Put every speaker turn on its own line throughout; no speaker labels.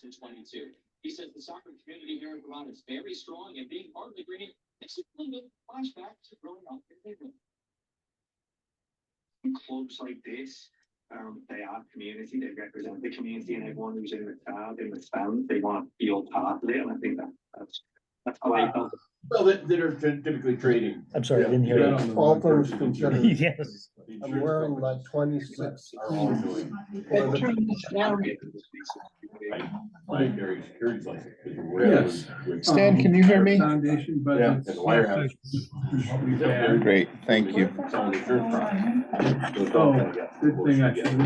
2022. He says the soccer community here in Vermont is very strong, and being part of the green makes it a little flashback to growing up in England.
Clubs like this, they are community, they represent the community, and everyone who's in the crowd, in the stand, they want to feel part of it, and I think that's how I felt.
Well, they're typically trading.
I'm sorry, I didn't hear you.
All things considered.
Yes.
I'm wearing my 26.
Yes.
Stan, can you hear me?
Foundation, but
Yeah,
it's
and the wire house.
we've had.
Great, thank you.
Oh, good thing I should.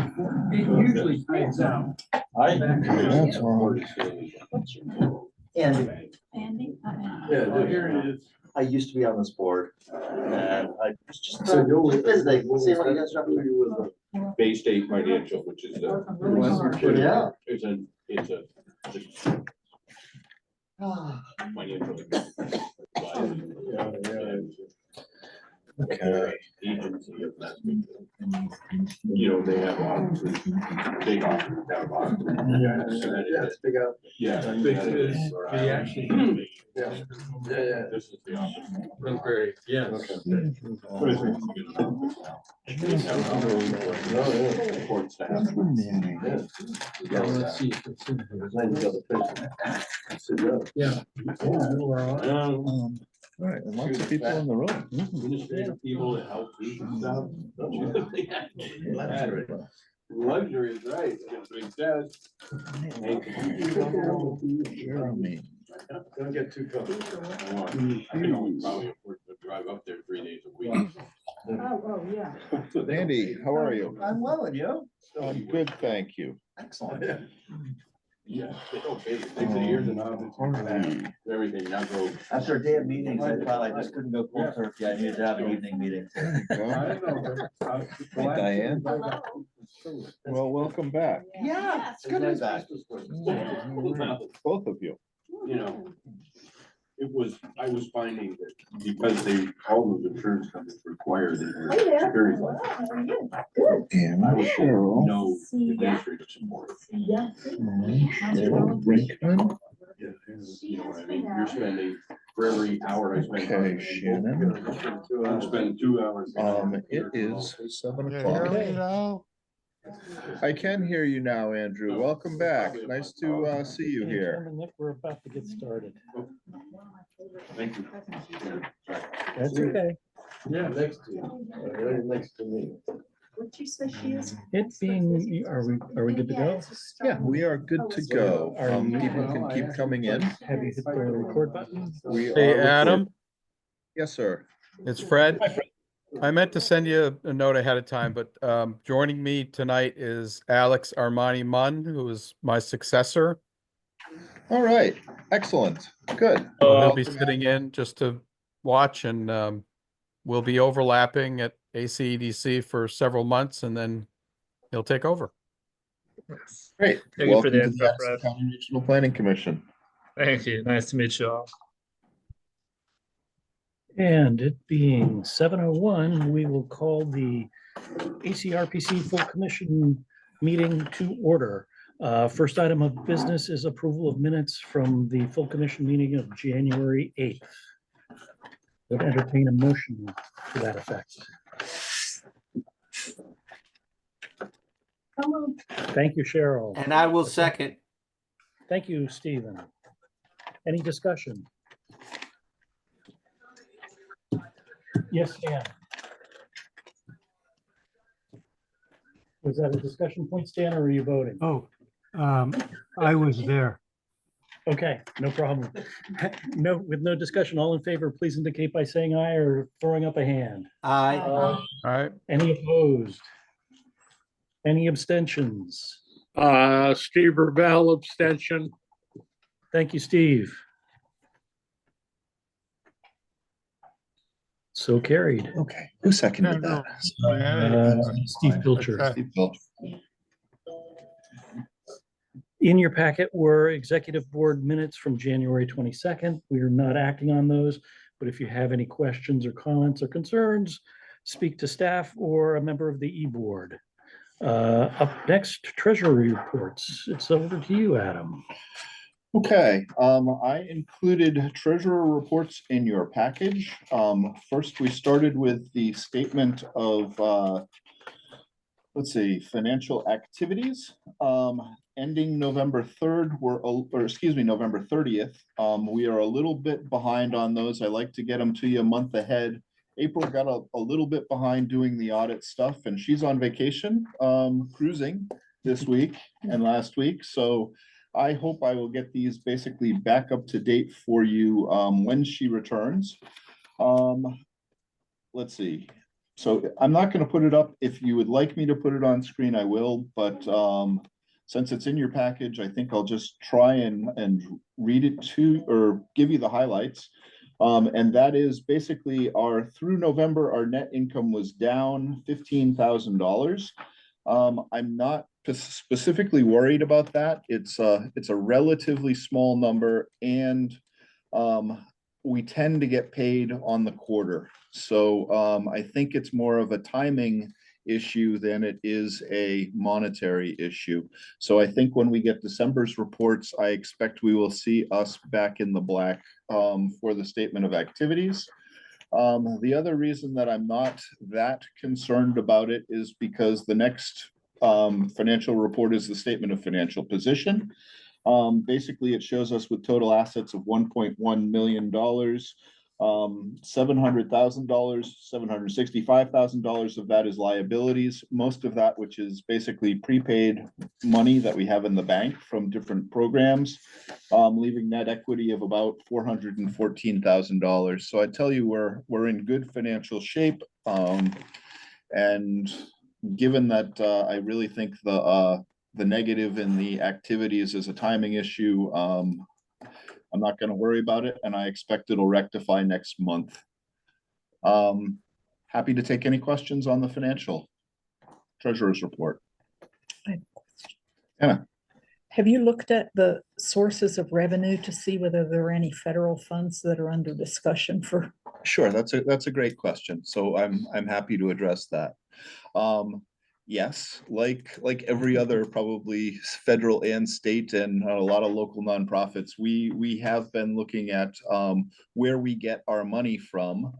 It usually ties out.
That's all.
Andy,
Yeah,
Oh, here it is.
I used to be on this board, and I was just visiting, seeing what you guys are up to.
Bay State Financial, which is a.
Yeah.
It's a financial.
Okay.
Agency of that. You know, they have offices, big offices down Boston.
Yeah, it's big out.
Yeah.
They actually.
Yeah.
This is the office.
Very, yes.
Support staff.
Yeah, let's see. if it's in here. Yeah. We're on.
All right, and lots of people in the room.
Administrative people that help me and stuff. Luxury is right. It's a big desk.
Jeremy.
Don't get too comfortable.
I can only probably afford to drive up there 3 days a week.
Andy, how are you?
I'm well, and you?
I'm good, thank you.
Excellent.
Yeah, they don't pay the 6 years and everything, not go.
After a day of meetings, I thought I just couldn't go cold turkey. I needed to have an evening meeting.
I don't know.
Hey, Diane. Well, welcome back.
Yeah, it's good to be back.
Both of you.
You know, I was finding that because all those insurance companies require that your security license.
And
I was
Cheryl.
no administrative support.
Cheryl Brinkman.
You know what I mean? You're spending, for every hour I spend.
Okay, Shannon.
I'm spending 2 hours.
It is 7 o'clock. I can hear you now, Andrew. Welcome back. Nice to see you here.
We're about to get started.
Thank you.
That's okay.
Yeah, next to you.
Right next to me.
What you say she is?
It being, are we good to go?
Yeah, we are good to go. People can keep coming in.
Have you hit the record button?
We
Hey,
are
Adam,
recording. Yes, sir.
it's Fred. I meant to send you a note ahead of time, but joining me tonight is Alex Armani Munn, who is my successor.
All right, excellent, good.
He'll be sitting in just to watch, and we'll be overlapping at ACEDC for several months, and then he'll take over.
Great.
Thank you for the
Welcome to
info,
Madison
Fred.
County Regional Planning Commission.
Thank you. Nice to meet you all.
And it being 7:01, we will call the ACRPC Full Commission meeting to order. First item of business is approval of minutes from the Full Commission meeting of January 8th. Would entertain a motion to that effect. Thank you, Cheryl.
And I will second.
Thank you, Stephen. Any discussion? Yes, Stan. Was that a discussion point, Stan, or are you voting?
Oh, I was there.
Okay, no problem. No, with no discussion, all in favor, please indicate by saying aye or throwing up a hand.
Aye.
All right,
Any opposed? Any abstentions?
Steve Ravel, abstention.
Thank you, Steve. So carried.
Okay, who seconded that?
Steve Pilcher.
Steve Pilcher.
In your packet were executive board minutes from January 22nd. We are not acting on those, but if you have any questions or comments or concerns, speak to staff or a member of the e-board. Up next, treasury reports. It's over to you, Adam.
Okay, I included treasurer reports in your package. First, we started with the statement of, let's see, financial activities. Ending November 3rd, November 30th. We are a little bit behind on those. I like to get them to you a month ahead. April got a little bit behind doing the audit stuff, and she's on vacation, cruising this week and last week. So I hope I will get these basically back up to date for you when she returns. Let's see. So I'm not going to put it up. If you would like me to put it on screen, I will. But since it's in your package, I think I'll just try and read it to or give you the highlights. And that is basically through November, our net income was down $15,000. I'm not specifically worried about that. It's a relatively small number, and we tend to get paid on the quarter. So I think it's more of a timing issue than it is a monetary issue. So I think when we get December's reports, I expect we will see us back in the black for the statement of activities. The other reason that I'm not that concerned about it is because the next financial report is the statement of financial position. Basically, it shows us with total assets of $1.1 million, $700,000, $765,000 of that is liabilities. Most of that, which is basically prepaid money that we have in the bank from different programs, leaving net equity of about $414,000. So I tell you, we're in good financial shape. And given that I really think the negative in the activities is a timing issue, I'm not going to worry about it, and I expect it'll rectify next month. Happy to take any questions on the financial treasurer's report. Anna.
Have you looked at the sources of revenue to see whether there are any federal funds that are under discussion for?
Sure, that's a great question. So I'm happy to address that. Yes, like every other probably federal and state and a lot of local nonprofits, we have been looking at where we get our money from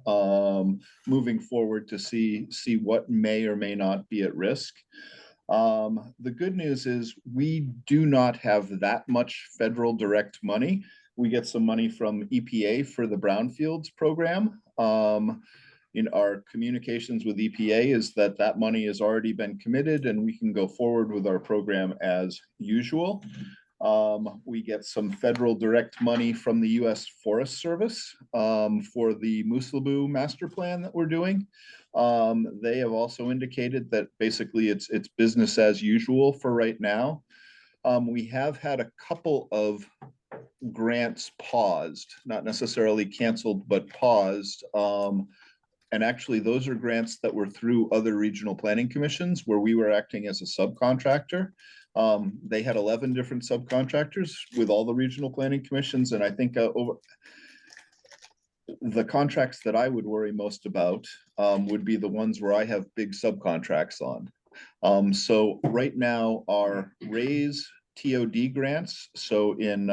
moving forward to see what may or may not be at risk. The good news is we do not have that much federal direct money. We get some money from EPA for the Brownfields program. In our communications with EPA is that money has already been committed and we can go forward with our program as usual. We get some federal direct money from the U.S. Forest Service for the Mooslabu master plan that we're doing. They have also indicated that basically it's business as usual for right now. We have had a couple of grants paused, not necessarily canceled, but paused. And actually, those are grants that were through other regional planning commissions where we were acting as a subcontractor. They had 11 different subcontractors with all the regional planning commissions. And I think over the contracts that I would worry most about would be the ones where I have big subcontracts on. So right now, our RAISE TOD grants, so in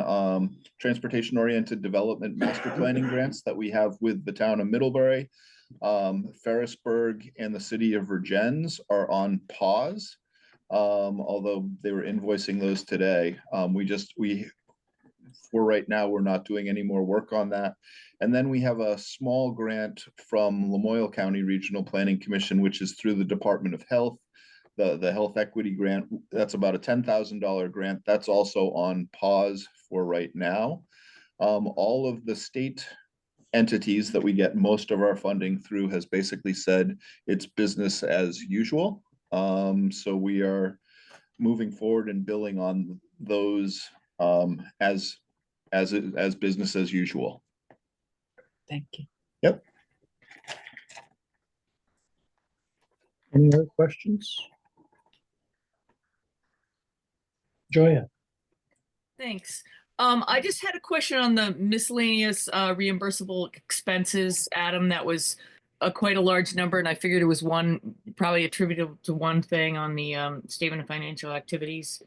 transportation-oriented development master planning grants that we have with the town of Middlebury, Ferrisburg and the city of Virgins are on pause, although they were invoicing those today. For right now, we're not doing any more work on that. And then we have a small grant from Lamoille County Regional Planning Commission, which is through the Department of Health, the Health Equity Grant. That's about a $10,000 grant. That's also on pause for right now. All of the state entities that we get most of our funding through has basically said it's business as usual. So we are moving forward and billing on those as business as usual.
Thank you.
Yep.
Any other questions? Joya.
Thanks. I just had a question on the miscellaneous reimbursable expenses, Adam, that was quite a large number, and I figured it was one, probably attributable to one thing on the statement of financial activities.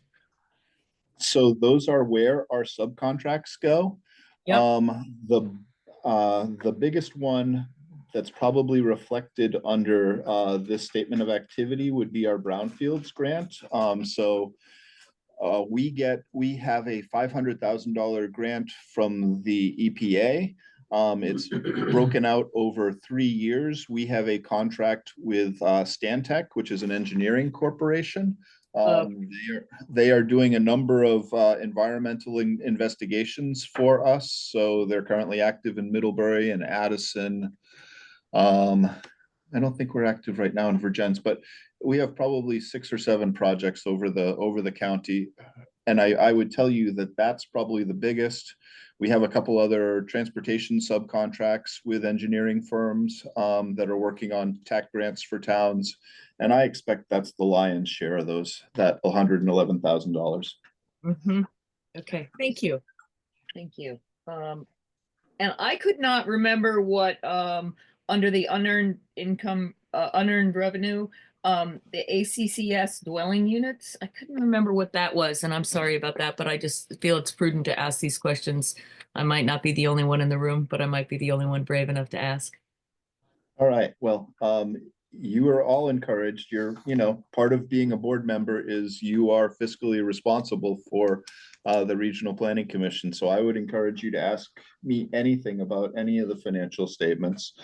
So those are where our subcontracts go.
Yep.
The biggest one that's probably reflected under this statement of activity would be our brownfields grant. We have a $500,000 grant from the EPA. It's broken out over 3 years. We have a contract with Stantec, which is an engineering corporation. They are doing a number of environmental investigations for us. So they're currently active in Middlebury and Addison. I don't think we're active right now in Virgins, but we have probably 6 or 7 projects over the county. And I would tell you that that's probably the biggest. We have a couple other transportation subcontracts with engineering firms that are working on TAC grants for towns. And I expect that's the lion's share of those, that $111,000.
Mm-hmm. Okay, thank you. Thank you. And I could not remember what, under the unearned income, unearned revenue, the ACCS dwelling units, I couldn't remember what that was, and I'm sorry about that, but I just feel it's prudent to ask these questions. I might not be the only one in the room, but I might be the only one brave enough to ask.
All right, well, you are all encouraged. Part of being a board member is you are fiscally responsible for the Regional Planning Commission. So I would encourage you to ask me anything about any of the financial statements.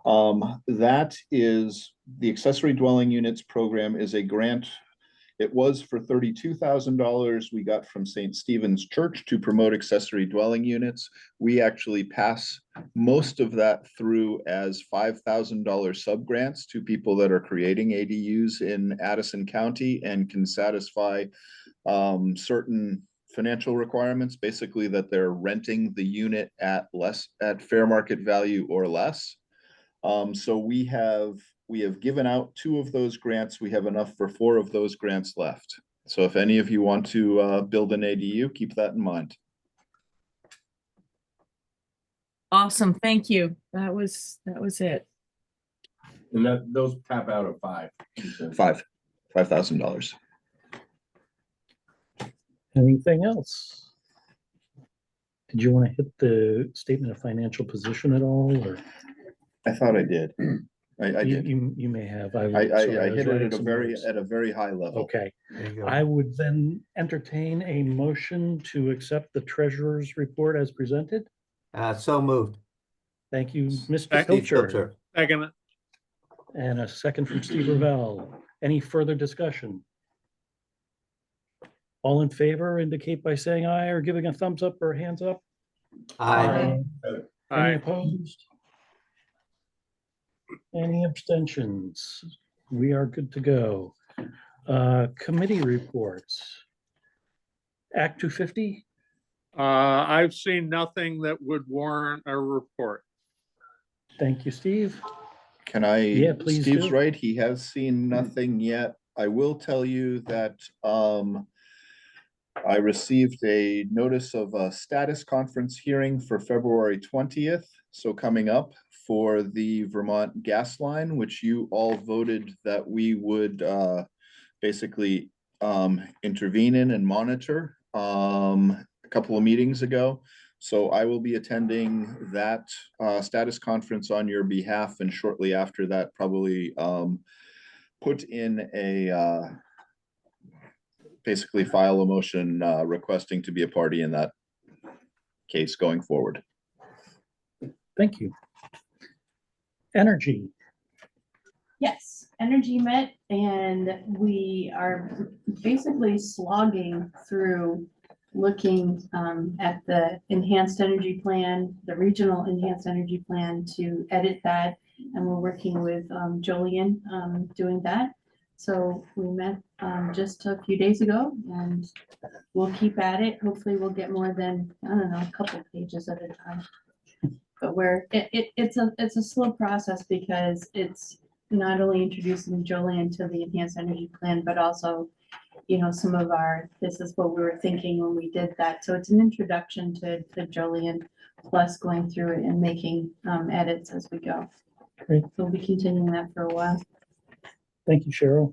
That is, the accessory dwelling units program is a grant. It was for $32,000 we got from St. Stephen's Church to promote accessory dwelling units. We actually pass most of that through as $5,000 subgrants to people that are creating ADUs in Addison County and can satisfy certain financial requirements, basically that they're renting the unit at fair market value or less. So we have given out 2 of those grants. We have enough for 4 of those grants left. So if any of you want to build an ADU, keep that in mind.
Awesome, thank you. That was it.
And those tap out at
$5,000.
Anything else? Did you want to hit the statement of financial position at all, or?
I thought I did. I did.
You may have.
I hit it at a very high level.
Okay. I would then entertain a motion to accept the treasurer's report as presented.
So moved.
Thank you, Mr.
Steve
Pilcher.
Pilcher.
Second.
And a second from Steve Ravel. Any further discussion? All in favor indicate by saying aye or giving a thumbs up or hands up.
Aye.
Any opposed? Any abstentions? We are good to go. Committee reports. Act 250.
I've seen nothing that would warrant a report.
Thank you, Steve.
Can I?
Yeah, please
Steve's
do.
right. He has seen nothing yet. I will tell you that I received a notice of a status conference hearing for February 20th. So coming up for the Vermont gas line, which you all voted that we would basically intervene in and monitor a couple of meetings ago. So I will be attending that status conference on your behalf, and shortly after that, probably put in a basically file a motion requesting to be a party in that case going forward.
Thank you. Energy.
Yes, Energy met, and we are basically slogging through looking at the enhanced energy plan, the regional enhanced energy plan, to edit that. And we're working with Jolien doing that. So we met just a few days ago, and we'll keep at it. Hopefully we'll get more than, I don't know, a couple pages at a time. But it's a slow process, because it's not only introducing Jolien to the enhanced energy plan, but also, some of this is what we were thinking when we did that. So it's an introduction to Jolien, plus going through it and making edits as we go.
Great.
So we'll be continuing that for a while.
Thank you, Cheryl.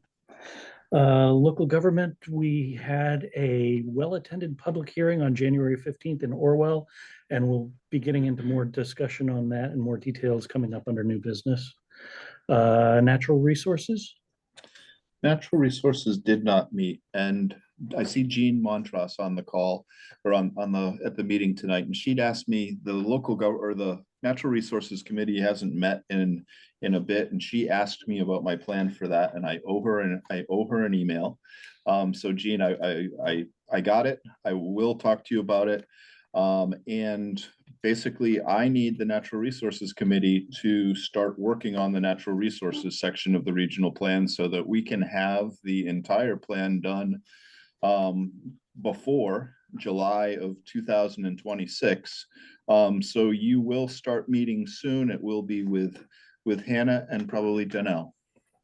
Local government, we had a well-attended public hearing on January 15th in Orwell, and we'll be getting into more discussion on that and more details coming up under new business. Natural resources.
Natural resources did not meet, and I see Jean Montross on the call or at the meeting tonight, and she'd asked me, the Natural Resources Committee hasn't met in a bit, and she asked me about my plan for that, and I owe her an email. So Jean, I got it. I will talk to you about it. And basically I need the Natural Resources Committee to start working on the natural resources section of the regional plan so that we can have the entire plan done before July of 2026. So you will start meeting soon. It will be with Hannah and probably Janelle.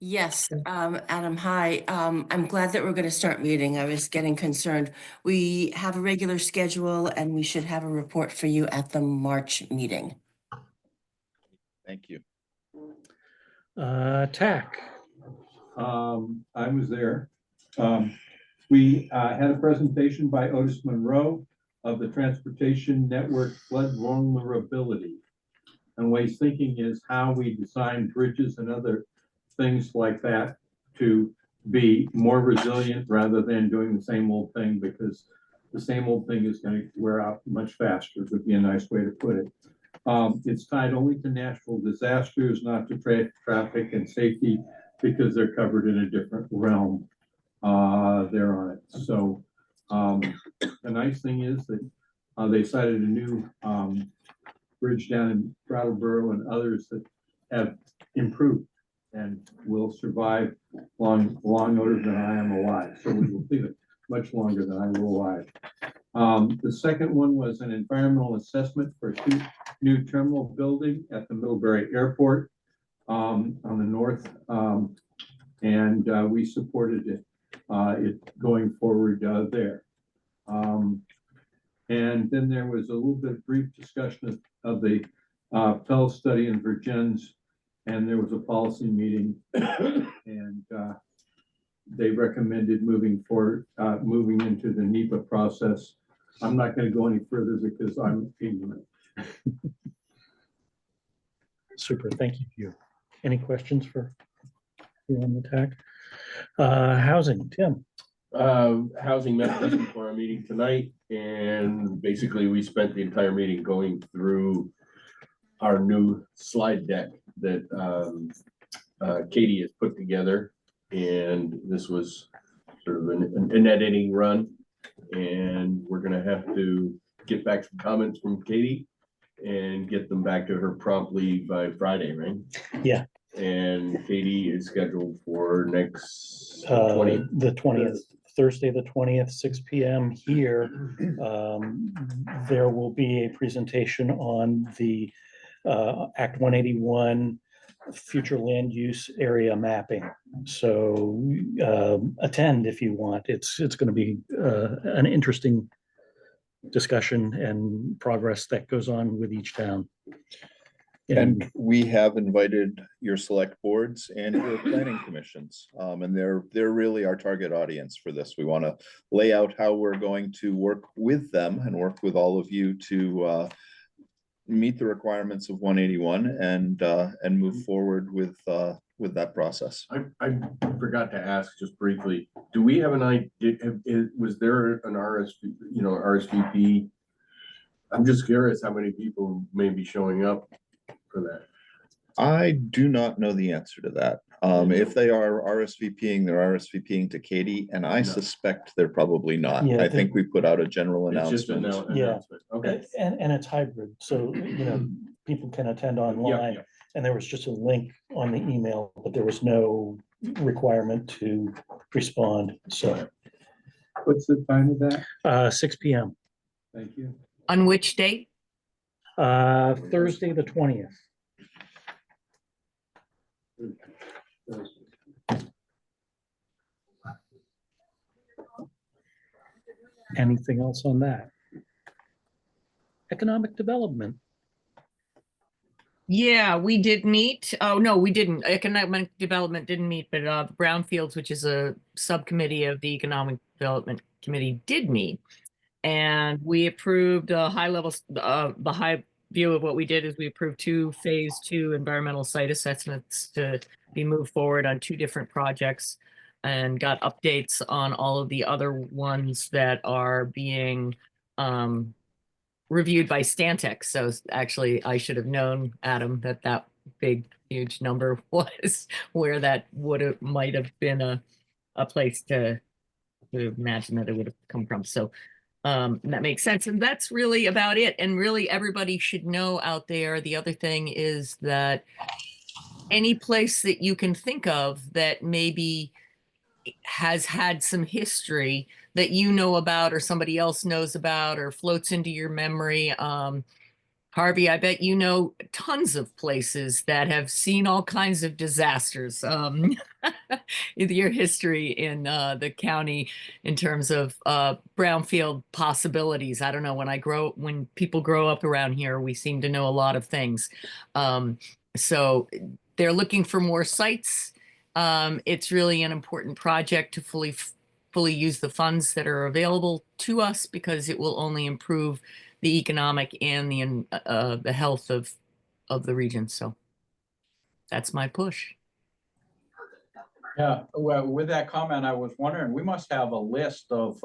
Yes, Adam, hi. I'm glad that we're going to start meeting. I was getting concerned. We have a regular schedule and we should have a report for you at the March meeting.
Thank you.
TAC.
I was there. We had a presentation by Otis Monroe of the Transportation Network Flood Vulnerability. And what he's thinking is how we design bridges and other things like that to be more resilient rather than doing the same old thing, because the same old thing is going to wear out much faster, would be a nice way to put it. It's tied only to natural disasters, not to traffic and safety, because they're covered in a different realm there on it. So the nice thing is that they cited a new bridge down in Brattleboro and others that have improved and will survive longer than I am alive. So we will feel it much longer than I will alive. The second one was an environmental assessment for a new terminal building at the Middlebury Airport on the north. And we supported it going forward there. And then there was a little bit brief discussion of the Pell study in Virgins, and there was a policy meeting, and they recommended moving into the NEPA process. I'm not going to go any further because I'm ignorant.
Super, thank you. Any questions for you on the TAC? Housing, Tim.
Housing met just before our meeting tonight, and basically we spent the entire meeting going through our new slide deck that Katie has put together, and this was sort of an editing run, and we're gonna have to get back some comments from Katie and get them back to her promptly by Friday, right?
Yeah.
And Katie is scheduled for next
the 20th, Thursday, the 20th, 6 p.m. here. There will be a presentation on the Act 181 future land use area mapping. So attend if you want. It's going to be an interesting discussion and progress that goes on with each town.
And we have invited your select boards and your planning commissions. And they're really our target audience for this. We want to lay out how we're going to work with them and work with all of you to meet the requirements of 181 and move forward with that process.
I forgot to ask just briefly, do we have an idea, was there an RSVP? I'm just curious how many people may be showing up for that.
I do not know the answer to that. If they are RSVPing, they're RSVPing to Katie, and I suspect they're probably not.
Yeah,
I think we put out a general announcement.
Yeah.
Okay.
And it's hybrid, so people can attend online. And there was just a link on the email, but there was no requirement to respond. So
what's the time of that?
6 p.m.
Thank you.
On which date?
Thursday, the 20th. Anything else on that? Economic development.
Yeah, we did meet. Oh, no, we didn't. Economic Development didn't meet, but the Brownfields, which is a subcommittee of the Economic Development Committee, did meet. And we approved a high level, the high view of what we did is we approved 2 phase 2 environmental site assessments to be moved forward on 2 different projects, and got updates on all of the other ones that are being reviewed by Stantec. So actually, I should have known, Adam, that big, huge number was where that might have been a place to imagine that it would have come from. So that makes sense. And that's really about it. And really, everybody should know out there. The other thing is that any place that you can think of that maybe has had some history that you know about or somebody else knows about or floats into your memory. Harvey, I bet you know tons of places that have seen all kinds of disasters. Your history in the county in terms of brownfield possibilities. I don't know, when people grow up around here, we seem to know a lot of things. So they're looking for more sites. It's really an important project to fully use the funds that are available to us, because it will only improve the economic and the health of the region. So that's my push.
Yeah, well, with that comment, I was wondering, we must have a list of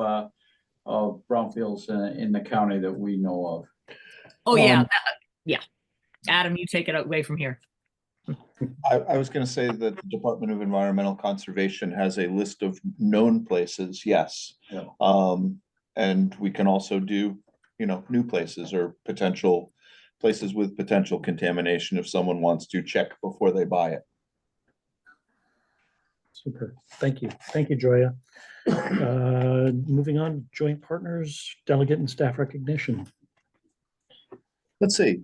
brownfields in the county that we know of.
Oh, yeah. Yeah. Adam, you take it away from here.
I was gonna say that the Department of Environmental Conservation has a list of known places, yes.
Yeah.
And we can also do, new places or potential places with potential contamination if someone wants to check before they buy it.
Super. Thank you. Thank you, Joya. Moving on, joint partners, delegate and staff recognition.
Let's see.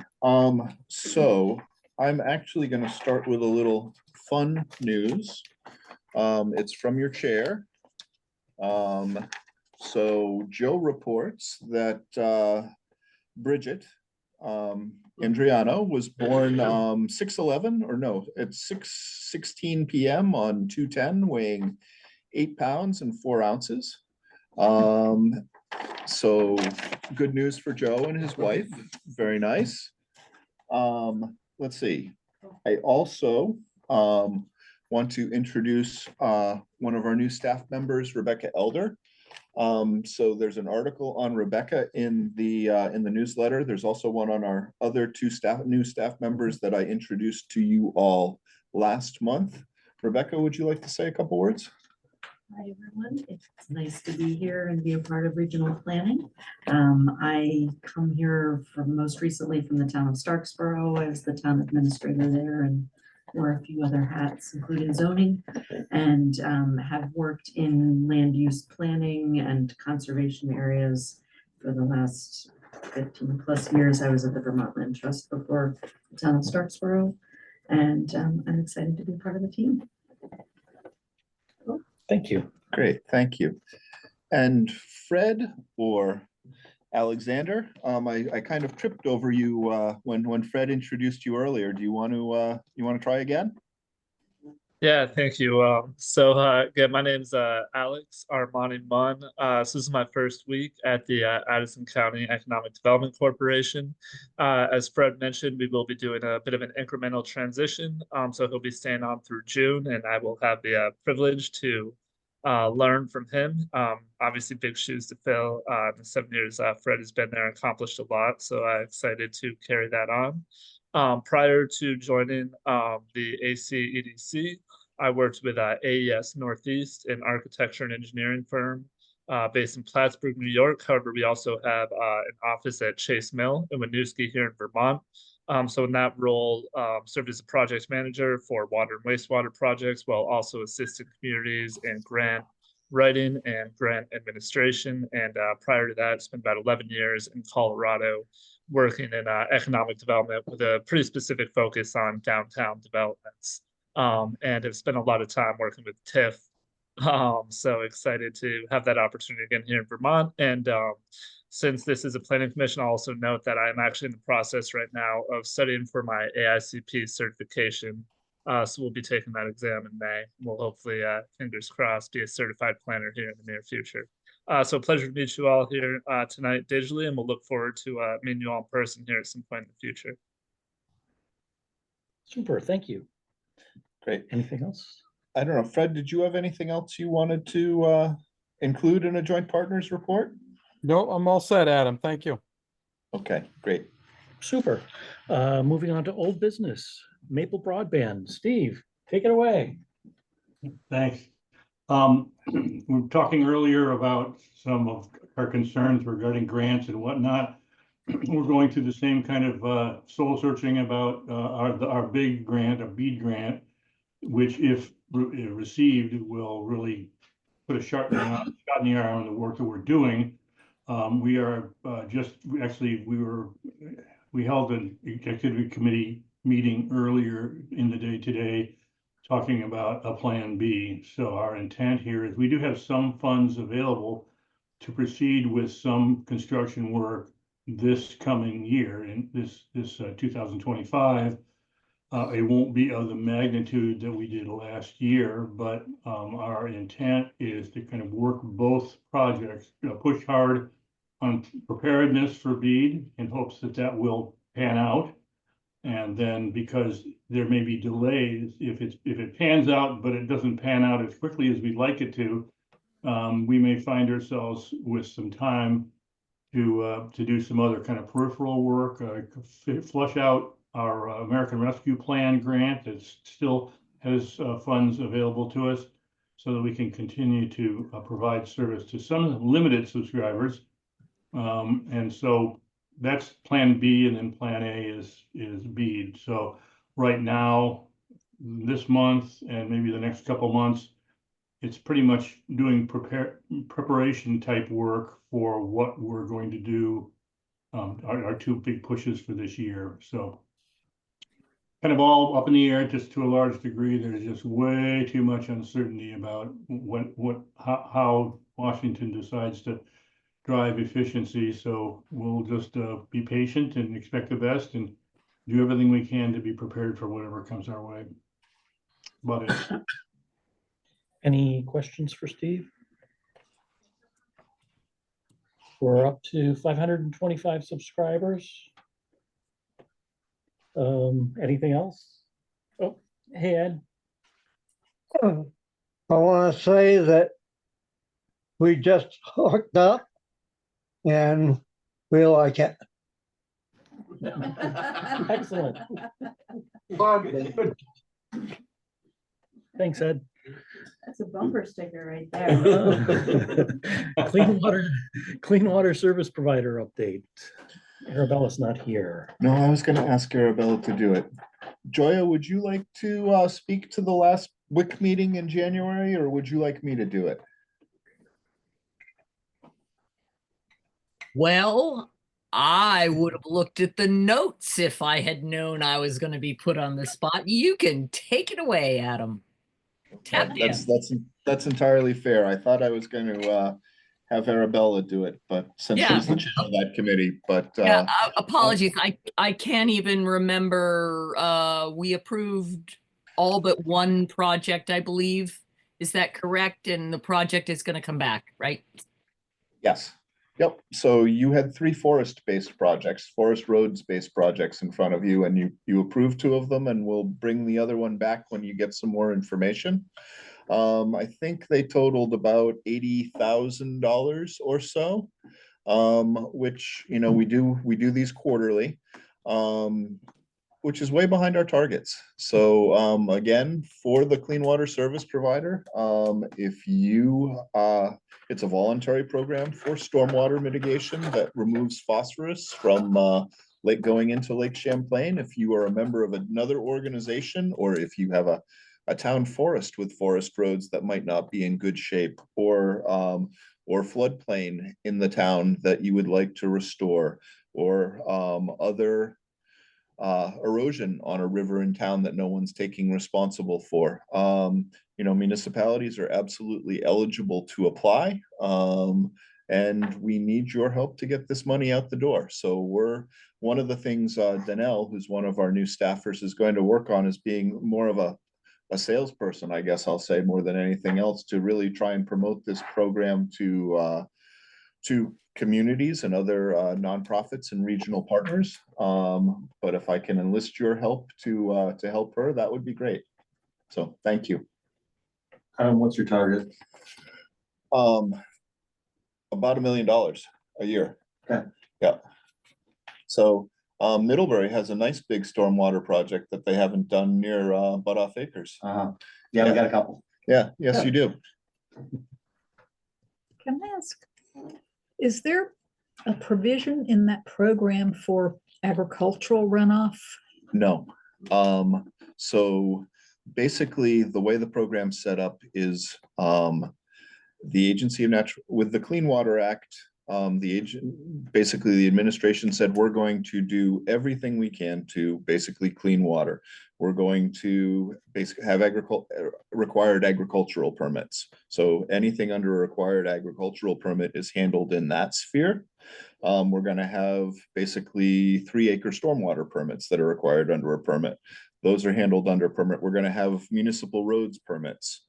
So I'm actually going to start with a little fun news. It's from your chair. So Joe reports that Bridget Andriano was born 6'11", or no, at 6:16 p.m. on 2/10, weighing 8 pounds and 4 ounces. So good news for Joe and his wife. Very nice. Let's see. I also want to introduce one of our new staff members, Rebecca Elder. So there's an article on Rebecca in the newsletter. There's also one on our other 2 new staff members that I introduced to you all last month. Rebecca, would you like to say a couple words?
Hi, everyone. It's nice to be here and be a part of regional planning. I come here most recently from the town of Starksboro. I was the town administrator there and wore a few other hats, including zoning, and have worked in land use planning and conservation areas for the last 15 plus years. I was at the Vermont Land Trust before the town of Starksboro, and I'm excited to be part of the team.
Thank you.
Great, thank you. And Fred or Alexander, I kind of tripped over you when Fred introduced you earlier. Do you want to try again?
Yeah, thank you. So again, my name's Alex Armani Munn. So this is my first week at the Addison County Economic Development Corporation. As Fred mentioned, we will be doing a bit of an incremental transition. So he'll be staying on through June, and I will have the privilege to learn from him. Obviously, big shoes to fill. In the 7 years Fred has been there, accomplished a lot. So I'm excited to carry that on. Prior to joining the ACEDC, I worked with AES Northeast, an architecture and engineering firm based in Plattsburgh, New York. However, we also have an office at Chase Mill in Winooski here in Vermont. So in that role, served as a project manager for water and wastewater projects, while also assisting communities in grant writing and grant administration. And prior to that, spent about 11 years in Colorado working in economic development with a pretty specific focus on downtown developments. And have spent a lot of time working with TIF. So excited to have that opportunity again here in Vermont. And since this is a planning commission, I'll also note that I'm actually in the process right now of studying for my AICP certification. So we'll be taking that exam in May. We'll hopefully, fingers crossed, be a certified planner here in the near future. So pleasure to meet you all here tonight digitally, and we'll look forward to meeting you all in person here at some point in the future.
Super, thank you.
Great.
Anything else?
I don't know, Fred, did you have anything else you wanted to include in a joint partners report?
No, I'm all set, Adam. Thank you.
Okay, great.
Super. Moving on to old business, Maple Broadband. Steve, take it away.
Thanks. We were talking earlier about some of our concerns regarding grants and whatnot. We're going through the same kind of soul searching about our big grant, a BEAD grant, which if received will really put a shot in the arm on the work that we're doing. We are we held an executive committee meeting earlier in the day today talking about a plan B. So our intent here is we do have some funds available to proceed with some construction work this coming year in this 2025. It won't be of the magnitude that we did last year, but our intent is to kind of work both projects, push hard on preparedness for BEAD in hopes that that will pan out. And then because there may be delays, if it pans out, but it doesn't pan out as quickly as we'd like it to, we may find ourselves with some time to do some other kind of peripheral work, flush out our American Rescue Plan grant that still has funds available to us so that we can continue to provide service to some limited subscribers. And so that's plan B, and then plan A is BEAD. So right now, this month and maybe the next couple months, it's pretty much doing preparation type work for what we're going to do, our two big pushes for this year. So kind of all up in the air, just to a large degree. There's just way too much uncertainty about how Washington decides to drive efficiency. So we'll just be patient and expect the best and do everything we can to be prepared for whatever comes our way. About it.
Any questions for Steve? We're up to 525 subscribers. Anything else? Oh, hey, Ed.
I want to say that we just hooked up and we like it.
Excellent. Thanks, Ed.
That's a bumper sticker right there.
Clean water service provider update. Arabella's not here.
No, I was going to ask Arabella to do it. Joya, would you like to speak to the last WIC meeting in January, or would you like me to do it?
Well, I would have looked at the notes if I had known I was going to be put on the spot. You can take it away, Adam.
That's entirely fair. I thought I was going to have Arabella do it, but since she's the chair of that committee, but
apologies. I can't even remember. We approved all but one project, I believe. Is that correct? And the project is going to come back, right?
Yes. Yep. So you had 3 forest-based projects, forest roads-based projects in front of you, and you approved 2 of them, and we'll bring the other one back when you get some more information. I think they totaled about $80,000 or so, which, you know, we do these quarterly, which is way behind our targets. So again, for the clean water service provider, if you it's a voluntary program for stormwater mitigation that removes phosphorus from going into Lake Champlain. If you are a member of another organization, or if you have a town forest with forest roads that might not be in good shape, or floodplain in the town that you would like to restore, or other erosion on a river in town that no one's taking responsible for. You know, municipalities are absolutely eligible to apply. and we need your help to get this money out the door. So one of the things Danelle, who's one of our new staffers, is going to work on is being more of a salesperson, I guess I'll say, more than anything else, to really try and promote this program to communities and other nonprofits and regional partners. But if I can enlist your help to help her, that would be great. So thank you.
What's your target?
About $1 million a year.
Okay.
Yeah. So Middlebury has a nice big stormwater project that they haven't done near Butt Off Acres.
Yeah, we got a couple.
Yeah, yes, you do.
Can I ask, is there a provision in that program for agricultural runoff?
No. So basically the way the program's set up is the Agency of Natural, with the Clean Water Act, basically the administration said, we're going to do everything we can to basically clean water. We're going to basically have required agricultural permits. So anything under a required agricultural permit is handled in that sphere. We're going to have basically 3-acre stormwater permits that are required under a permit. Those are handled under permit. We're going to have municipal roads permits.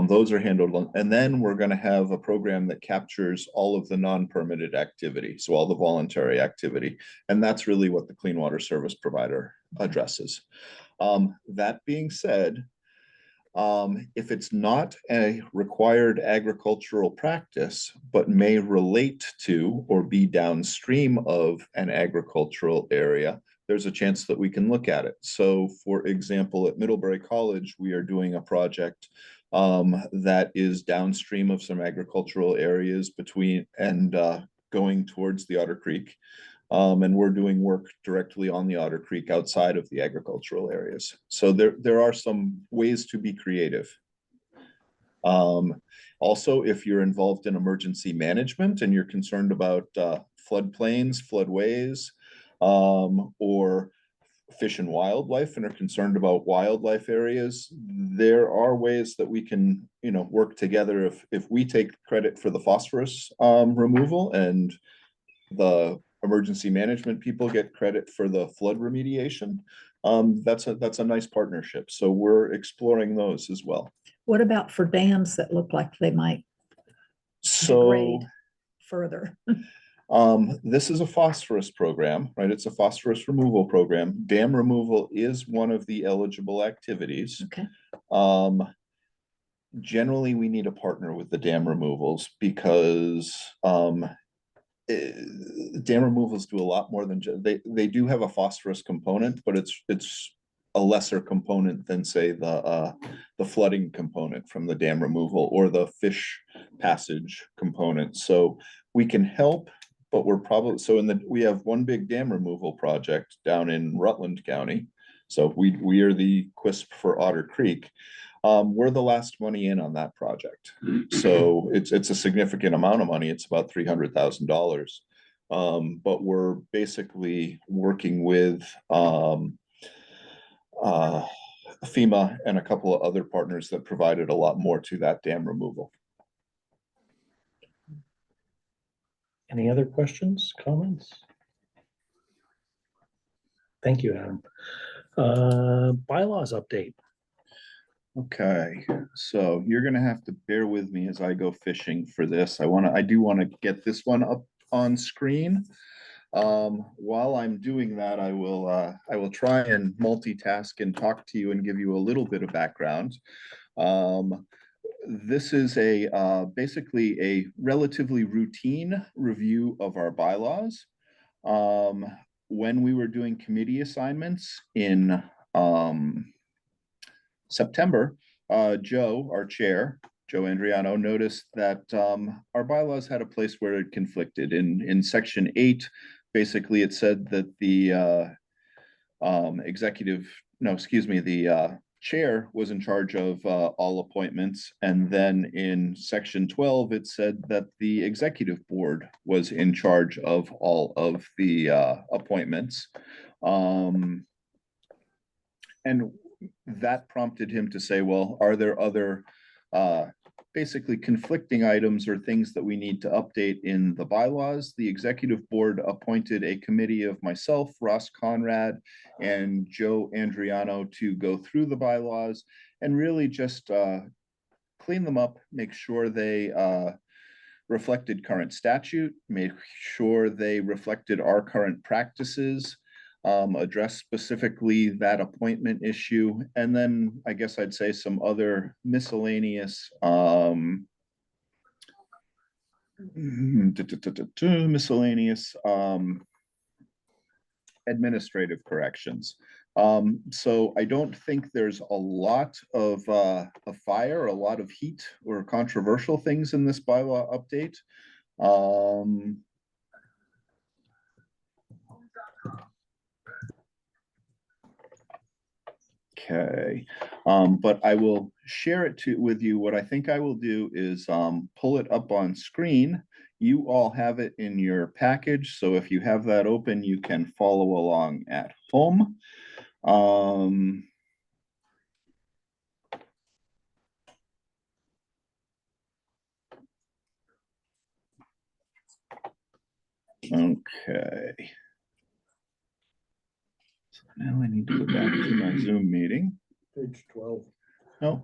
Those are handled, and then we're going to have a program that captures all of the non-permitted activity, so all the voluntary activity, and that's really what the Clean Water Service Provider addresses. That being said, if it's not a required agricultural practice, but may relate to or be downstream of an agricultural area, there's a chance that we can look at it. So for example, at Middlebury College, we are doing a project that is downstream of some agricultural areas between and going towards the Otter Creek. And we're doing work directly on the Otter Creek outside of the agricultural areas. So there are some ways to be creative. Also, if you're involved in emergency management and you're concerned about floodplains, floodways, or fish and wildlife and are concerned about wildlife areas, there are ways that we can, work together. If we take credit for the phosphorus removal and the emergency management people get credit for the flood remediation, that's a nice partnership. So we're exploring those as well.
What about for dams that look like they might degrade further?
This is a phosphorus program, right? It's a phosphorus removal program. Dam removal is one of the eligible activities.
Okay.
Generally, we need a partner with the dam removals because dam removals do a lot more than they do have a phosphorus component, but it's a lesser component than say the flooding component from the dam removal or the fish passage component. So we can help, but we're probably, we have one big dam removal project down in Rutland County. So we are the QUISP for Otter Creek. We're the last money in on that project. So it's a significant amount of money. It's about $300,000. But we're basically working with FEMA and a couple of other partners that provided a lot more to that dam removal.
Any other questions, comments? Thank you, Adam. Bylaws update.
Okay, so you're gonna have to bear with me as I go fishing for this. I do want to get this one up on screen. While I'm doing that, I will try and multitask and talk to you and give you a little bit of background. This is basically a relatively routine review of our bylaws. When we were doing committee assignments in September, Joe, our chair, Joe Andriano, noticed that our bylaws had a place where it conflicted. In section 8, basically it said that the chair was in charge of all appointments. And then in section 12, it said that the executive board was in charge of all of the appointments. And that prompted him to say, well, are there other basically conflicting items or things that we need to update in the bylaws. The executive board appointed a committee of myself, Ross Conrad, and Joe Andriano to go through the bylaws and really just clean them up, make sure they reflected current statute, make sure they reflected our current practices, address specifically that appointment issue, and then I guess I'd say some other miscellaneous administrative corrections. So I don't think there's a lot of a fire, a lot of heat or controversial things in this bylaw update. Okay, but I will share it with you. What I think I will do is pull it up on screen. You all have it in your package, so if you have that open, you can follow along at home. Okay. So now I need to go back to my Zoom meeting.
Page 12.
No.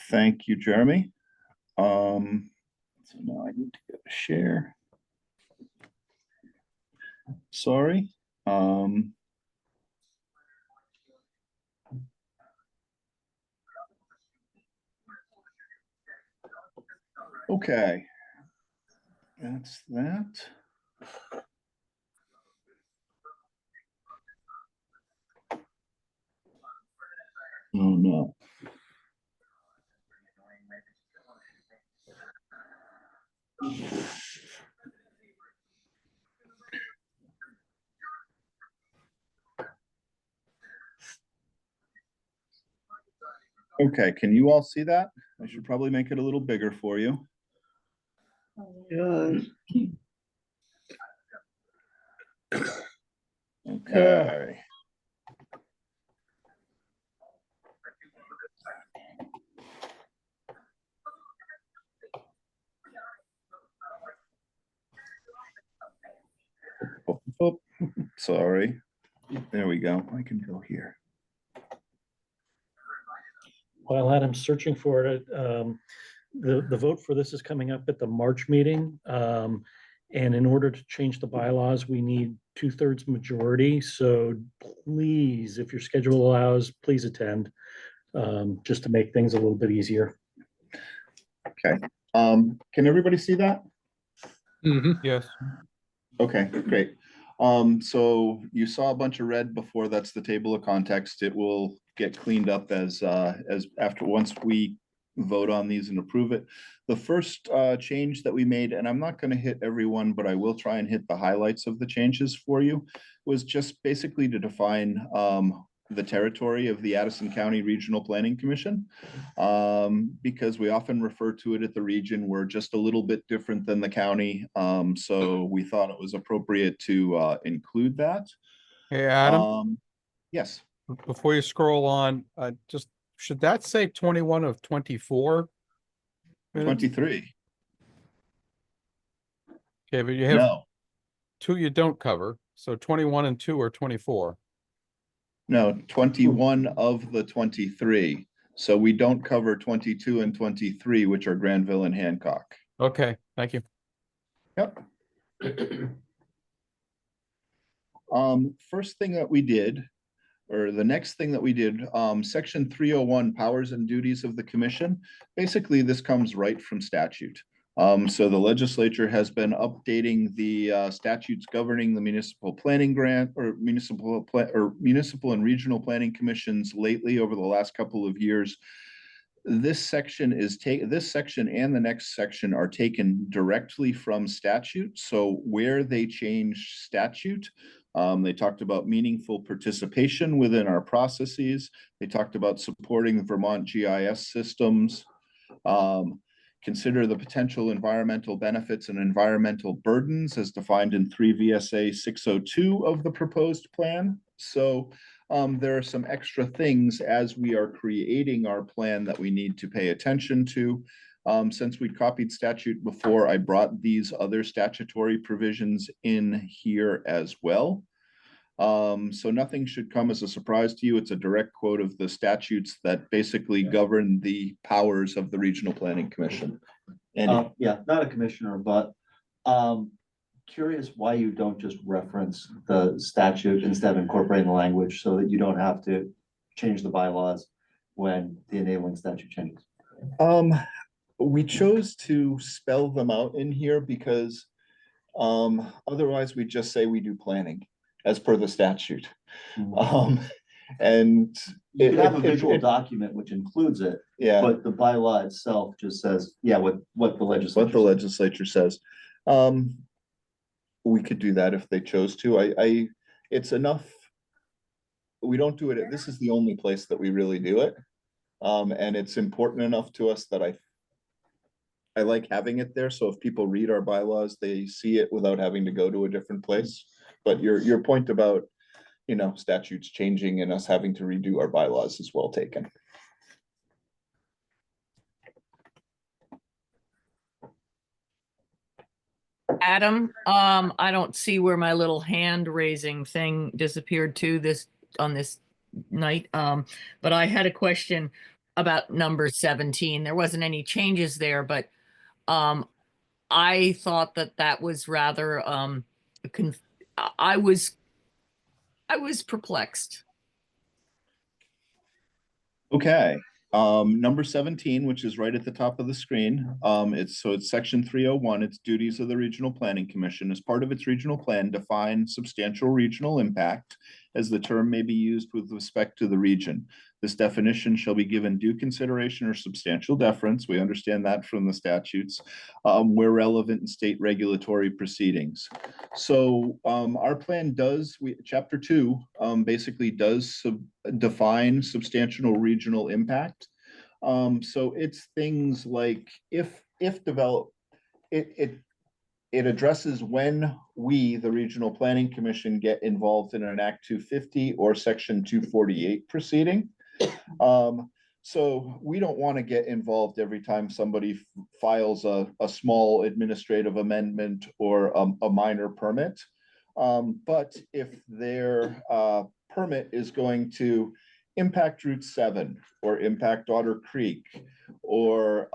Thank you, Jeremy. So now I need to go to share. Sorry. Okay. That's that. Oh no. Okay, can you all see that? I should probably make it a little bigger for you. Okay. Oh, sorry. There we go. I can go here.
While Adam's searching for it, the vote for this is coming up at the March meeting. And in order to change the bylaws, we need 2/3 majority. So please, if your schedule allows, please attend, just to make things a little bit easier.
Okay. Can everybody see that?
Yes.
Okay, great. So you saw a bunch of red before. That's the table of context. It will get cleaned up as after once we vote on these and approve it. The first change that we made, and I'm not going to hit everyone, but I will try and hit the highlights of the changes for you, was just basically to define the territory of the Addison County Regional Planning Commission, because we often refer to it at the region. We're just a little bit different than the county, so we thought it was appropriate to include that.
Hey, Adam,
yes.
before you scroll on, just should that say 21 of 24?
23.
Okay, but you have
No.
2 you don't cover, so 21 and 2 are 24.
No, 21 of the 23. So we don't cover 22 and 23, which are Granville and Hancock.
Okay, thank you.
Yep. First thing that we did, or the next thing that we did, section 301, powers and duties of the commission. Basically, this comes right from statute. So the legislature has been updating the statutes governing the municipal planning grant or municipal and regional planning commissions lately over the last couple of years. This section and the next section are taken directly from statute. So where they change statute, they talked about meaningful participation within our processes. They talked about supporting Vermont GIS systems. Consider the potential environmental benefits and environmental burdens as defined in 3 VSA 602 of the proposed plan. So there are some extra things as we are creating our plan that we need to pay attention to. Since we copied statute before, I brought these other statutory provisions in here as well. So nothing should come as a surprise to you. It's a direct quote of the statutes that basically govern the powers of the Regional Planning Commission. And
Yeah, not a commissioner, but curious why you don't just reference the statute instead of incorporating the language so that you don't have to change the bylaws when the enabling statute changes.
We chose to spell them out in here because otherwise we just say we do planning as per the statute. And
you could have a visual document which includes it,
yeah,
but the bylaw itself just says, yeah, what the legislature
says. We could do that if they chose to. It's enough. We don't do it. This is the only place that we really do it. And it's important enough to us that I like having it there. So if people read our bylaws, they see it without having to go to a different place. But your point about, you know, statutes changing and us having to redo our bylaws is well taken.
Adam, I don't see where my little hand raising thing disappeared to on this night. But I had a question about number 17. There wasn't any changes there, but I thought that was rather I was perplexed.
Okay, number 17, which is right at the top of the screen. It's section 301. It's duties of the Regional Planning Commission. As part of its regional plan, define substantial regional impact as the term may be used with respect to the region. This definition shall be given due consideration or substantial deference. We understand that from the statutes, where relevant in state regulatory proceedings. So our plan does, chapter 2 basically does define substantial regional impact. So it's things like if developed, it addresses when we, the Regional Planning Commission, get involved in an Act 250 or Section 248 proceeding. So we don't want to get involved every time somebody files a small administrative amendment or a minor permit. But if their permit is going to impact Route 7 or impact Otter Creek, or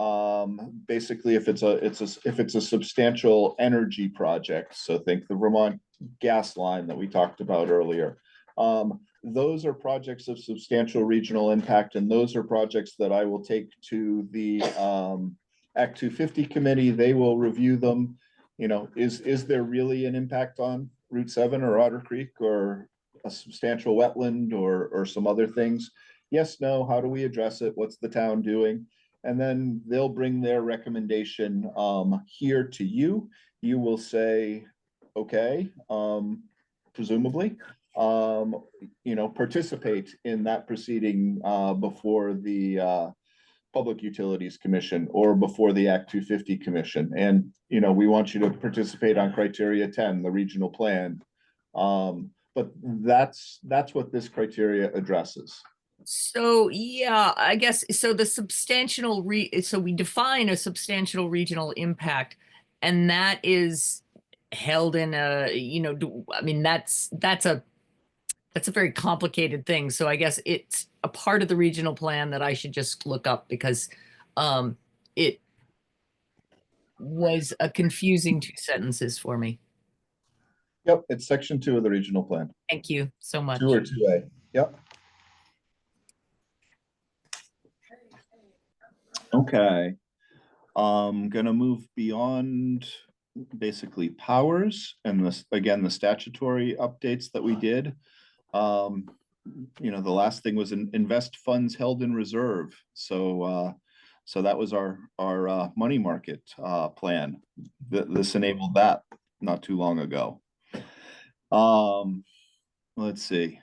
basically if it's a substantial energy project, so think the Vermont gas line that we talked about earlier. Those are projects of substantial regional impact, and those are projects that I will take to the Act 250 committee. They will review them. You know, is there really an impact on Route 7 or Otter Creek or a substantial wetland or some other things? Yes, no, how do we address it? What's the town doing? And then they'll bring their recommendation here to you. You will say, okay, presumably, you know, participate in that proceeding before the Public Utilities Commission or before the Act 250 Commission. And, you know, we want you to participate on criteria 10, the regional plan. But that's what this criteria addresses.
So, yeah, I guess, so the substantial so we define a substantial regional impact, and that is held in a, you know, I mean, that's a very complicated thing. So I guess it's a part of the regional plan that I should just look up because it was a confusing 2 sentences for me.
Yep, it's section 2 of the regional plan.
Thank you so much.
2 or 2A. Yep. Okay. Gonna move beyond basically powers and this, again, the statutory updates that we did. You know, the last thing was invest funds held in reserve. So that was our money market plan. This enabled that not too long ago. Let's see.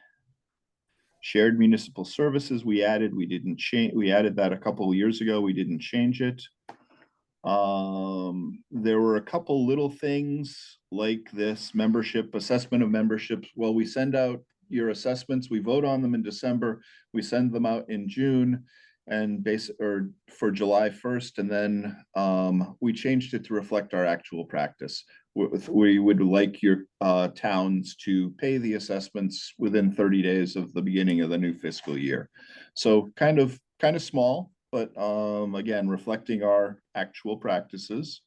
Shared municipal services we didn't change. We added that a couple of years ago. We didn't change it. There were a couple little things like this membership, assessment of memberships. Well, we send out, your assessments. We vote on them in December. We send them out in June and or for July 1st. And then we changed it to reflect our actual practice. We would like your towns to pay the assessments within 30 days of the beginning of the new fiscal year. So kind of small, but again, reflecting our actual practices.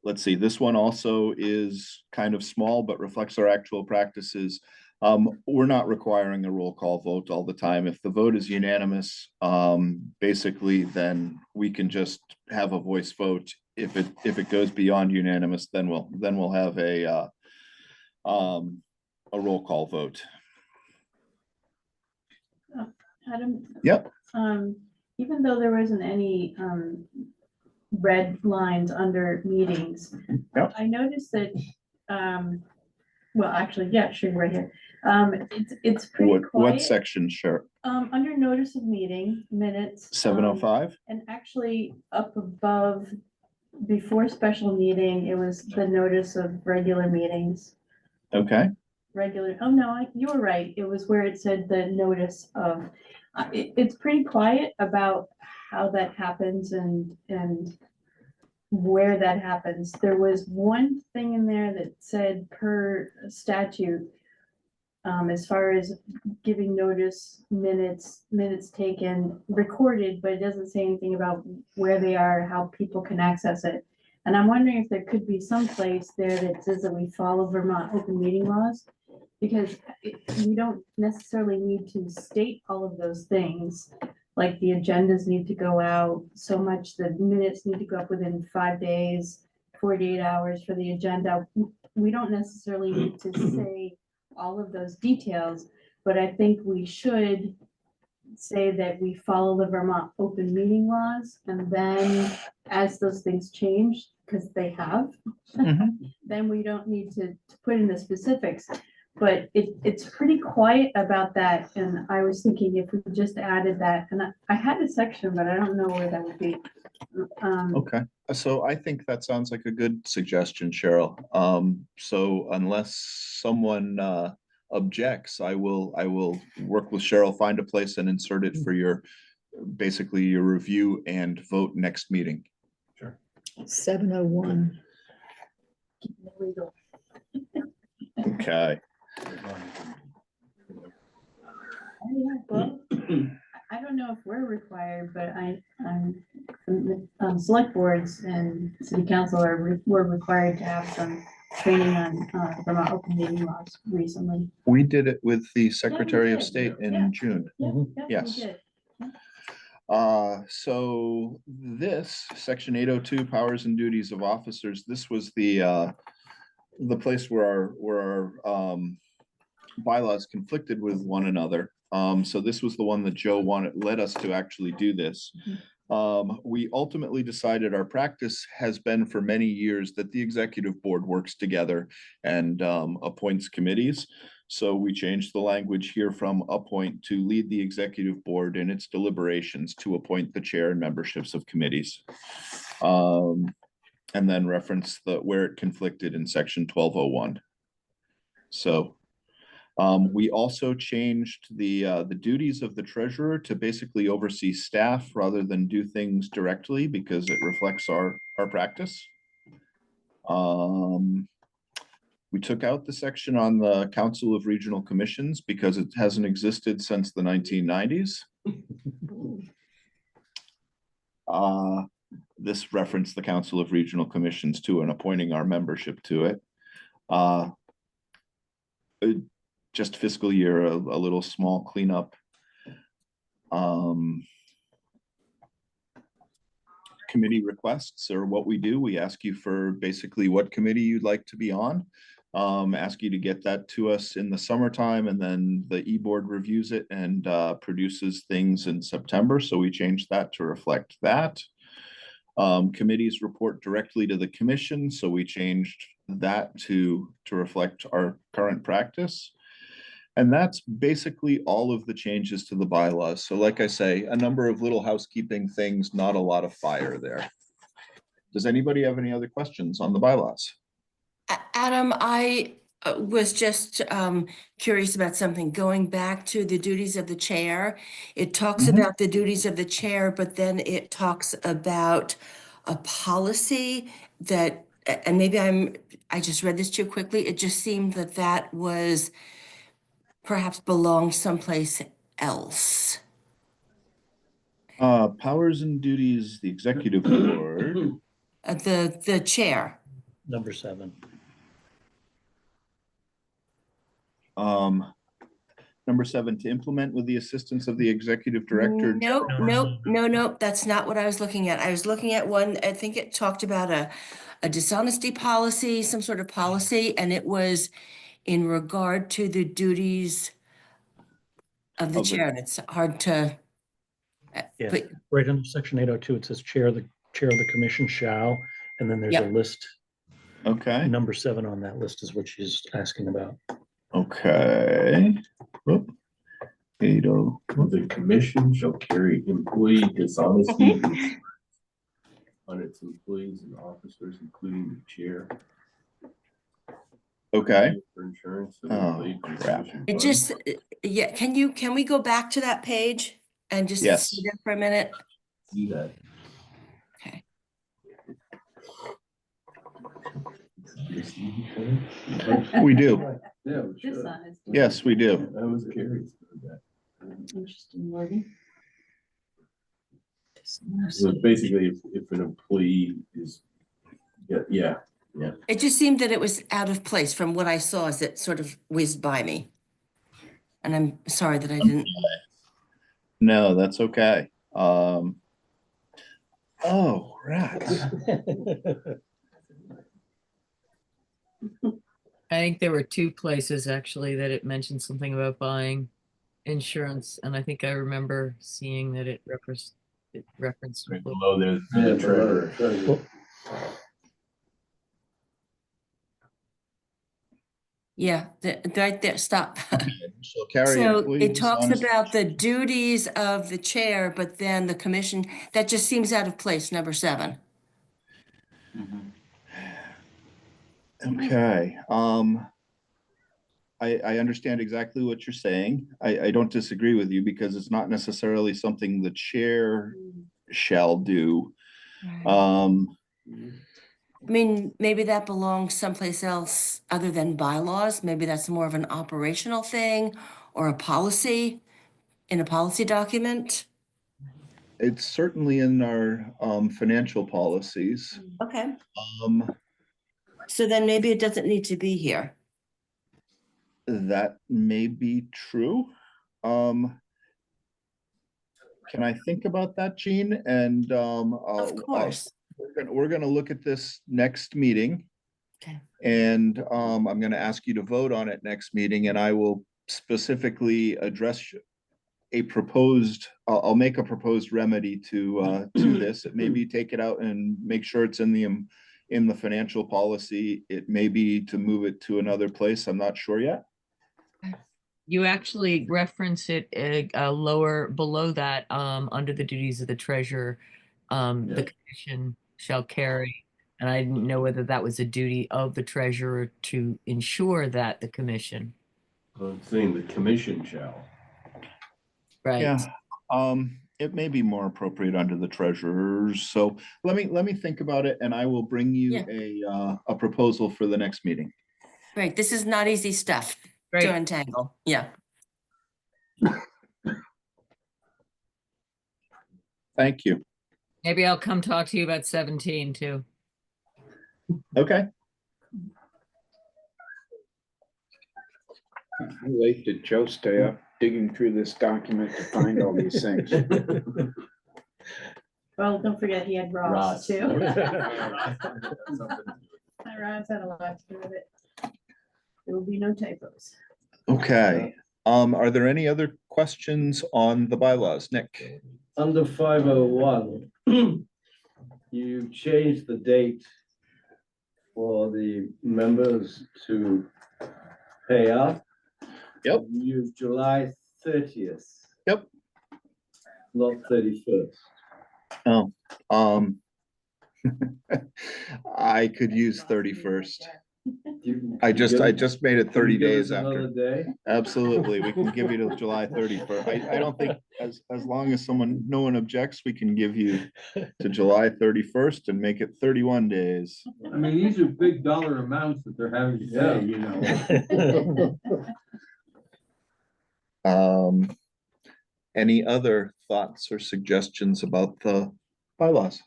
Let's see, this one also is kind of small, but reflects our actual practices. We're not requiring a roll call vote all the time. If the vote is unanimous, basically, then we can just have a voice vote. If it goes beyond unanimous, then we'll have a roll call vote.
Adam?
Yep.
Even though there wasn't any red lines under meetings,
yep.
I noticed that, well, actually, yeah, sure, right here. It's pretty quiet.
What section, sure?
Under notice of meeting, minutes.
705?
And actually up above, before special meeting, it was the notice of regular meetings.
Okay.
Regular, oh no, you were right. It was where it said the notice of, it's pretty quiet about how that happens and where that happens. There was one thing in there that said per statute, as far as giving notice, minutes taken, recorded, but it doesn't say anything about where they are, how people can access it. And I'm wondering if there could be some place there that says that we follow Vermont open meeting laws, because we don't necessarily need to state all of those things. Like the agendas need to go out so much, the minutes need to go up within 5 days, 48 hours for the agenda. We don't necessarily need to say all of those details, but I think we should say that we follow the Vermont open meeting laws, and then as those things change, because they have, then we don't need to put in the specifics. But it's pretty quiet about that, and I was thinking if we just added that, and I had a section, but I don't know where that would be.
Okay, so I think that sounds like a good suggestion, Cheryl. So unless someone objects, I will work with Cheryl, find a place and insert it for your, basically your review and vote next meeting.
Sure.
701.
Okay.
Well, I don't know if we're required, but I'm select boards and city council were required to have some training on Vermont open meeting laws recently.
We did it with the Secretary of
did.
State in
Yeah.
June.
Yeah, we
Yes.
did.
So this section 802 powers and duties of officers, this was the place where our bylaws conflicted with one another. So this was the one that Joe led us to actually do this. We ultimately decided our practice has been for many years that the executive board works together and appoints committees. So we changed the language here from appoint to lead the executive board in its deliberations to appoint the chair and memberships of committees. And then reference where it conflicted in section 1201. So we also changed the duties of the treasurer to basically oversee staff rather than do things directly, because it reflects our practice. We took out the section on the Council of Regional Commissions because it hasn't existed since the 1990s. This referenced the Council of Regional Commissions too, and appointing our membership to it. Just fiscal year, a little small cleanup. Committee requests are what we do. We ask you for basically what committee you'd like to be on. Ask you to get that to us in the summertime, and then the e-board reviews it and produces things in September. So we changed that to reflect that. Committees report directly to the commission, so we changed that to reflect our current practice. And that's basically all of the changes to the bylaws. So like I say, a number of little housekeeping things, not a lot of fire there. Does anybody have any other questions on the bylaws?
Adam, I was just curious about something. Going back to the duties of the chair, it talks about the duties of the chair, but then it talks about a policy that, and maybe I just read this too quickly. It just seemed that that was perhaps belongs someplace else.
Powers and duties, the executive board.
The chair.
Number 7.
Number 7, to implement with the assistance of the executive director.
Nope. That's not what I was looking at. I was looking at one, I think it talked about a dishonesty policy, some sort of policy, and it was in regard to the duties of the chair, and it's hard to.
Yeah,
but-
right under section 802, it says chair of the commission shall, and then there's a
Yep.
list.
Okay.
Number 7 on that list is what she's asking about.
Okay. Whoop. 80.
The commission shall carry employee dishonesty on its employees and officers, including the chair.
Okay.
For insurance.
Oh, crap.
It just, yeah, can we go back to that page and just
Yes.
see that for a minute?
See that.
Okay.
We do.
Yeah, we should.
Dishonest.
Yes, we do.
I was curious about
Interesting wording.
that. So basically, if an employee is, yeah.
It just seemed that it was out of place from what I saw as it sort of whizzed by me. And I'm sorry that I didn't.
No, that's okay. Oh, rats.
I think there were 2 places actually that it mentioned something about buying insurance, and I think I remember seeing that it referenced.
Right below the treasurer.
Yeah, right there, stop.
Shall carry
So
employee
it talks
dishonesty.
about the duties of the chair, but then the commission, that just seems out of place, number 7.
Okay, I understand exactly what you're saying. I don't disagree with you because it's not necessarily something the chair shall do.
I mean, maybe that belongs someplace else other than bylaws. Maybe that's more of an operational thing or a policy in a policy document.
It's certainly in our financial policies.
Okay. So then maybe it doesn't need to be here.
That may be true. Can I think about that, Jean? And
Of course.
we're gonna look at this next meeting.
Okay.
And I'm gonna ask you to vote on it next meeting, and I will specifically address a proposed, I'll make a proposed remedy to this. It may be take it out and make sure it's in the financial policy. It may be to move it to another place. I'm not sure yet.
You actually reference it lower below that, under the duties of the treasurer, the commission shall carry. And I didn't know whether that was a duty of the treasurer to ensure that the commission.
I'm saying the commission shall.
Right.
Yeah, it may be more appropriate under the treasurers. So let me think about it, and I will bring you a proposal for the next meeting.
Great. This is not easy stuff
Great.
to untangle. Yeah.
Thank you.
Maybe I'll come talk to you about 17 too.
Okay.
How late did Joe stay up digging through this document to find all these things?
Well, don't forget he had Ross
Ross.
too. Ross had a lot to do with it. There will be no typos.
Okay. Are there any other questions on the bylaws, Nick?
Under 501, you changed the date for the members to pay out.
Yep.
You used July 30th.
Yep.
Not 31st.
Oh, I could use 31st. I just made it 30 days after.
Day?
Absolutely, we can give you till July 31st. I don't think, as long as no one objects, we can give you to July 31st and make it 31 days.
I mean, these are big dollar amounts that they're having to pay, you know.
Any other thoughts or suggestions about the bylaws?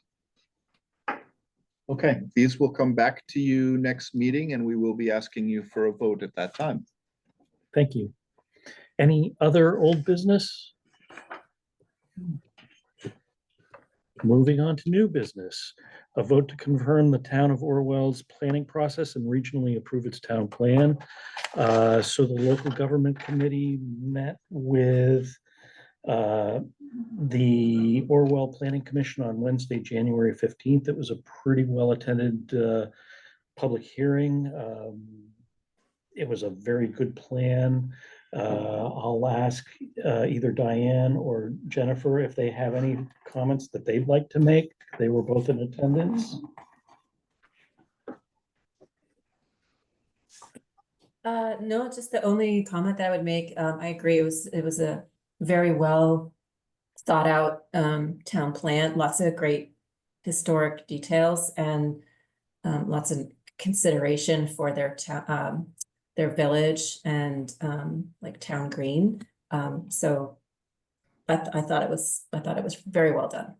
Okay, these will come back to you next meeting and we will be asking you for a vote at that time.
Thank you. Any other old business? Moving on to new business. A vote to confirm the town of Orwell's planning process and regionally approve its town plan. So the local government committee met with the Orwell Planning Commission on Wednesday, January 15th. It was a pretty well-attended public hearing. It was a very good plan. I'll ask either Diane or Jennifer if they have any comments that they'd like to make. They were both in attendance.
No, just the only comment that I would make, I agree, it was a very well thought out town plan, lots of great historic details and lots of consideration for their town, their village and like town green. So I thought it was very well done.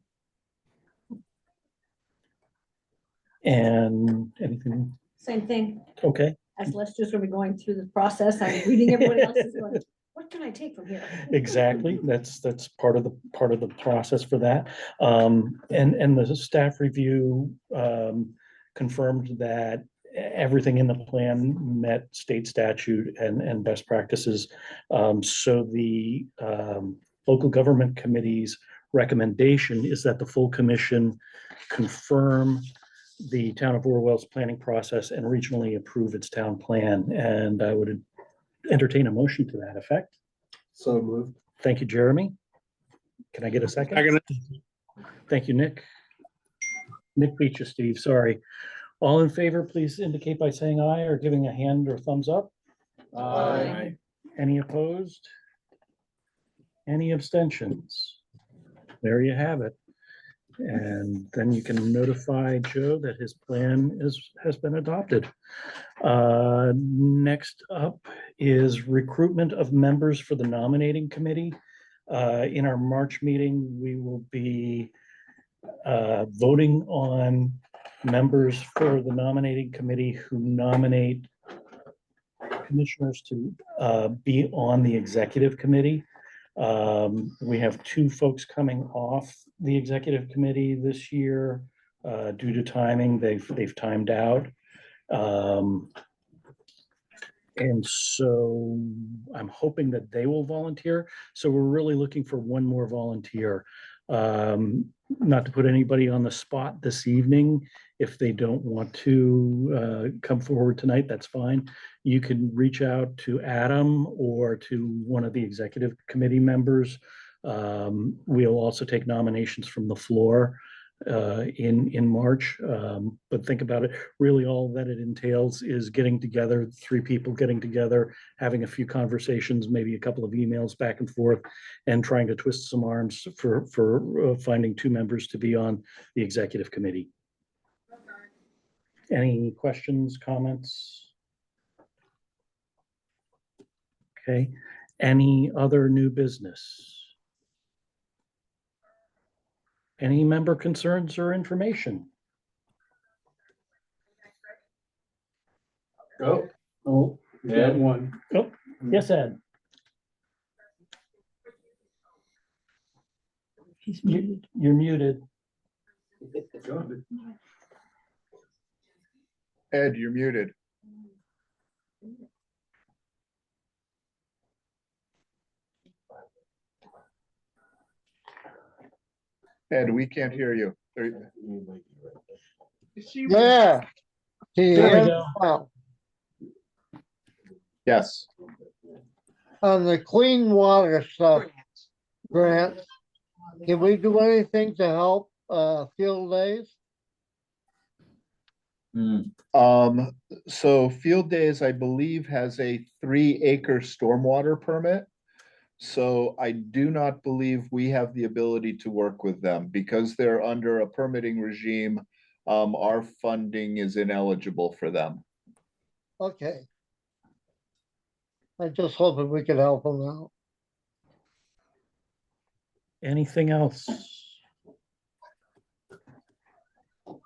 And anything?
Same thing.
Okay.
As Lester's gonna be going through the process, I'm reading everybody else's going, what can I take from here?
Exactly. That's part of the process for that. And the staff review confirmed that everything in the plan met state statute and best practices. So the local government committee's recommendation is that the full commission confirm the town of Orwell's planning process and regionally approve its town plan. And I would entertain a motion to that effect.
So moved.
Thank you, Jeremy. Can I get a second? Thank you, Nick. Nick beat you, Steve, sorry. All in favor, please indicate by saying aye or giving a hand or thumbs up.
Aye.
Any opposed? Any abstentions? There you have it. And then you can notify Joe that his plan has been adopted. Next up is recruitment of members for the nominating committee. In our March meeting, we will be voting on members for the nominating committee who nominate commissioners to be on the executive committee. We have two folks coming off the executive committee this year due to timing. They've timed out. And so I'm hoping that they will volunteer. So we're really looking for one more volunteer. Not to put anybody on the spot this evening. If they don't want to come forward tonight, that's fine. You can reach out to Adam or to one of the executive committee members. We'll also take nominations from the floor in March. But think about it, really all that it entails is getting together, three people getting together, having a few conversations, maybe a couple of emails back and forth, and trying to twist some arms for finding two members to be on the executive committee. Any questions, comments? Okay, any other new business? Any member concerns or information?
Oh, Ed one.
Oh, yes, Ed.
He's muted.
You're muted.
Ed, you're muted. Ed, we can't hear you.
Yeah.
There we go.
Wow.
Yes.
On the clean water stuff, Grant, can we do anything to help field days?
So Field Days, I believe, has a 3-acre stormwater permit. So I do not believe we have the ability to work with them because they're under a permitting regime. Our funding is ineligible for them.
Okay. I just hoping we could help them out.
Anything else?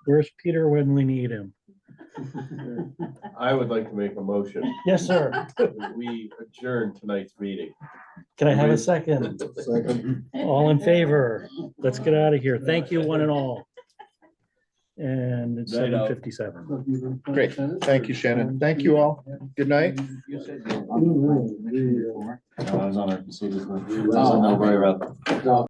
Where's Peter when we need him?
I would like to make a motion.
Yes, sir.
that We adjourn tonight's meeting.
Can I have a second?
Second.
All in favor? Let's get out of here. Thank you, one and all. And it's
Night out.
7:57.
Great. Thank you, Shannon. Thank you all. Good night.
No, I was on our procedures. There's a no worry about.